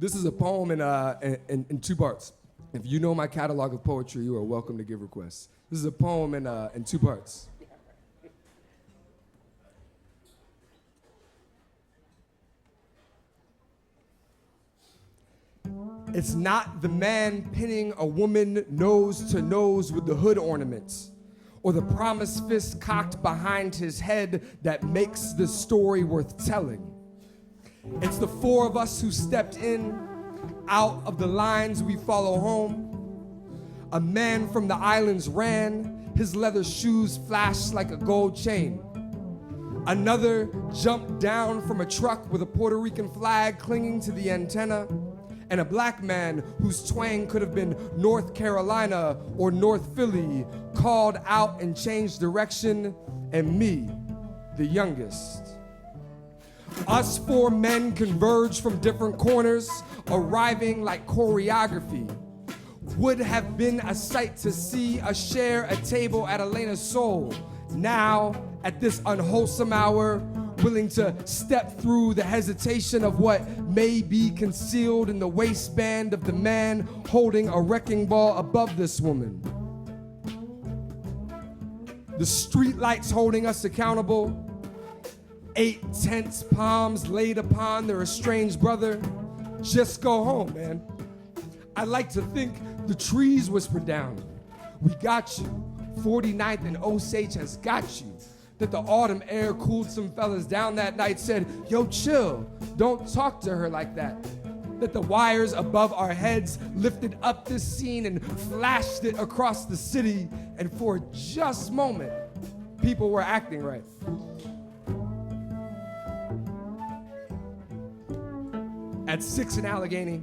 This is a poem in two parts. If you know my catalog of poetry, you are welcome to give requests. This is a poem in two parts. It's not the man pinning a woman nose to nose with the hood ornaments, or the promise fist cocked behind his head that makes the story worth telling. It's the four of us who stepped in, out of the lines we follow home. A man from the islands ran, his leather shoes flashed like a gold chain. Another jumped down from a truck with a Puerto Rican flag clinging to the antenna. And a black man whose twang could have been North Carolina or North Philly called out and changed direction, and me, the youngest. Us four men converged from different corners, arriving like choreography. Would have been a sight to see us share a table at Elena's Soul. Now, at this unwholesome hour, willing to step through the hesitation of what may be concealed in the waistband of the man holding a wrecking ball above this woman. The street lights holding us accountable. 8 tense palms laid upon their estranged brother. Just go home, man. I like to think the trees whisper down. We got you. 49th and Osage has got you. That the autumn air cooled some fellas down that night, said, yo, chill, don't talk to her like that. That the wires above our heads lifted up this scene and flashed it across the city, and for just a moment, people were acting right. At 6 in Allegheny,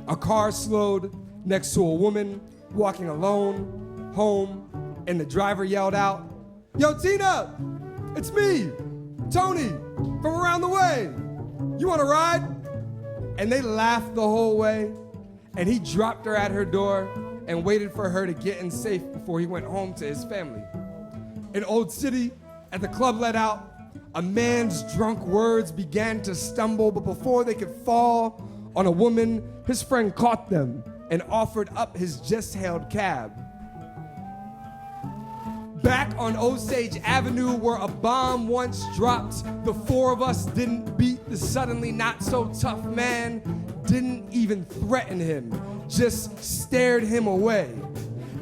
a car slowed next to a woman walking alone home, and the driver yelled out, yo, Tina, it's me, Tony, from around the way. You want to ride? And they laughed the whole way, and he dropped her at her door and waited for her to get in safe before he went home to his family. In Old City, at the club let out, a man's drunk words began to stumble, but before they could fall on a woman, his friend caught them and offered up his just-hailed cab. Back on Osage Avenue, where a bomb once dropped, the four of us didn't beat the suddenly not-so-tough man, didn't even threaten him, just stared him away.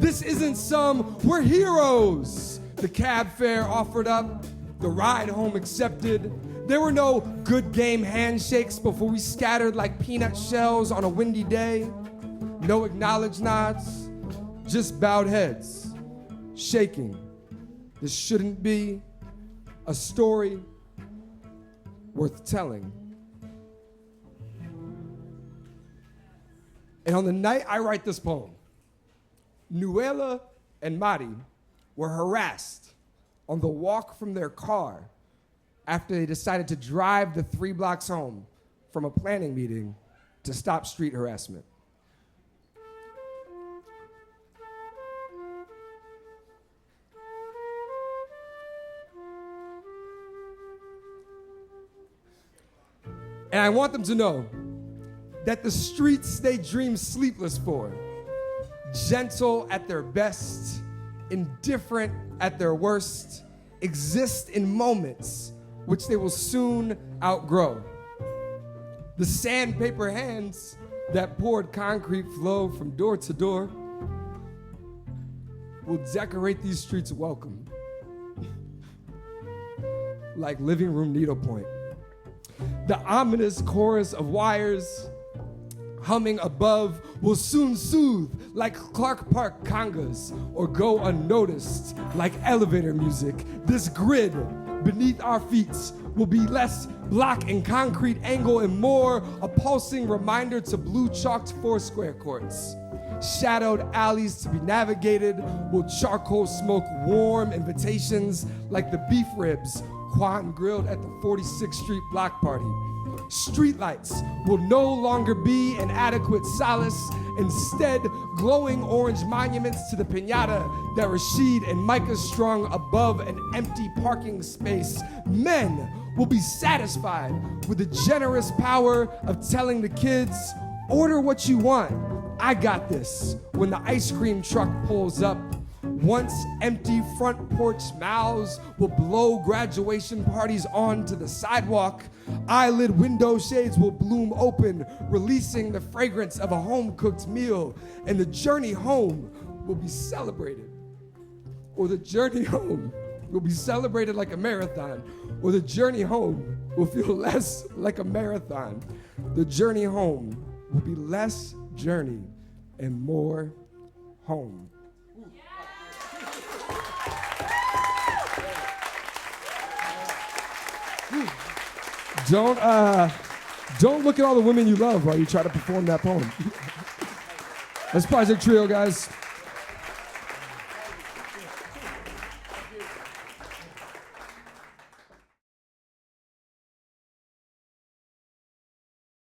This isn't some, we're heroes. The cab fare offered up, the ride home accepted. There were no good game handshakes before we scattered like peanut shells on a windy day. No acknowledged nods, just bowed heads, shaking. This shouldn't be a story worth telling. And on the night I write this poem, Nuela and Mari were harassed on the walk from their car after they decided to drive the 3 blocks home from a planning meeting to stop street harassment. And I want them to know that the streets they dream sleepless for, gentle at their best, indifferent at their worst, exist in moments which they will soon outgrow. The sandpaper hands that poured concrete flow from door to door will decorate these streets welcome, like living room needlepoint. The ominous chorus of wires humming above will soon soothe like Clark Park congas or go unnoticed like elevator music. This grid beneath our feet will be less block and concrete angle and more a pulsing reminder to blue chalked foursquare courts. Shadowed alleys to be navigated will charcoal smoke warm invitations like the beef ribs Quan grilled at the 46th Street block party. Streetlights will no longer be an adequate solace. Instead, glowing orange monuments to the piñata that Rashid and Micah strung above an empty parking space. Men will be satisfied with the generous power of telling the kids, order what you want. I got this. When the ice cream truck pulls up, once empty front porch mouths will blow graduation parties onto the sidewalk. Eyelid window shades will bloom open, releasing the fragrance of a home-cooked meal, and the journey home will be celebrated. Or the journey home will be celebrated like a marathon, or the journey home will feel less like a marathon. The journey home will be less journey and more home. Don't look at all the women you love while you try to perform that poem. That's Project Trio, guys.